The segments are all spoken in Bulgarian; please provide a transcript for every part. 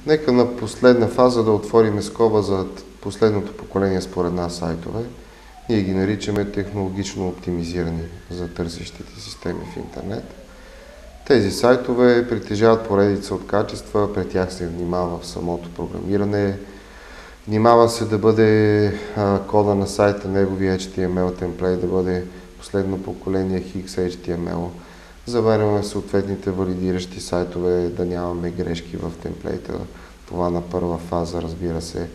Нека на последна фаза да отворим скоба за последното поколение според нас сайтове. Ние ги наричаме технологично оптимизирани за търсещите системи в интернет. Тези сайтове притежават поредица от качества, при тях се внимава в самото програмиране, внимава се да бъде кода на сайта, неговия HTML темплейт да бъде последно поколение XHTML. Заваряме съответните валидиращи сайтове, да нямаме грешки в темплейта. Това на първа фаза, разбира се.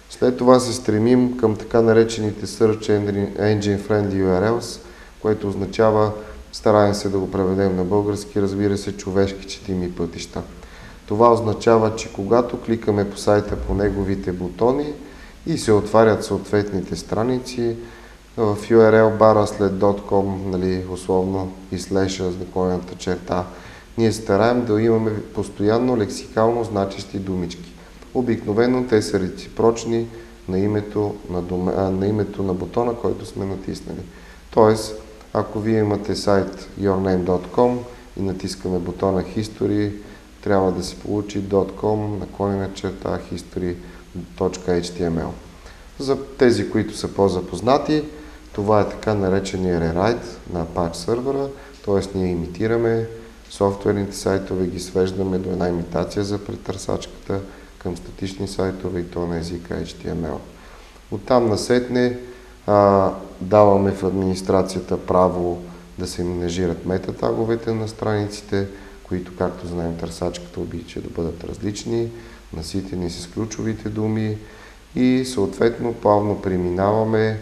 След това се стремим към така наречените Search Engine Friendly URLs, което означава, стараем се да го преведем на български, разбира се, човешки четими пътища. Това означава, че когато кликаме по сайта по неговите бутони и се отварят съответните страници, в URL бара след .com, условно и слеша знаковената черта, ние стараем да имаме постоянно лексикално значещи думички. Обикновено те са реципрочни на името на бутона, който сме натиснали. Тоест, ако вие имате сайт yourname.com и натискаме бутона History, трябва да се получи .com/history.html. За тези, които са по-запознати, това е така наречения rewrite на Apache сървъра, т.е. ние имитираме софтуерните сайтове, ги свеждаме до една имитация за претърсачката към статични сайтове и то на езика HTML. Оттам насетне даваме в администрацията право да се менажират метатаговете на страниците, които, както знаем, търсачката обича да бъдат различни, наситени с ключовите думи и съответно плавно преминаваме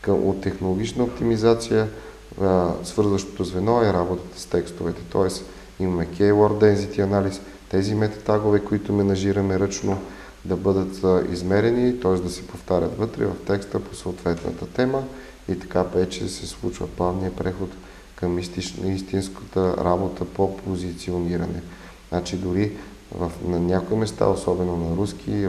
от технологична оптимизация. Свързващото звено е работата с текстовете, т.е. имаме keyword density анализ, тези метатагове, които менажираме ръчно, да бъдат измерени, т.е. да се повтарят вътре в текста по съответната тема и така вече се случва плавния преход към истинската работа по позициониране. Значи дори на някои места, особено на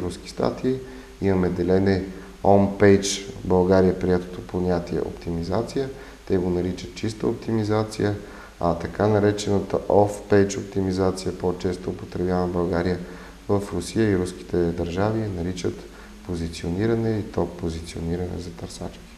руски статии, имаме делене on-page, в България приятото понятие оптимизация, те го наричат чиста оптимизация, а така наречената off-page оптимизация, по-често употребявана в България, в Русия и руските държави наричат позициониране и топ позициониране за търсачки.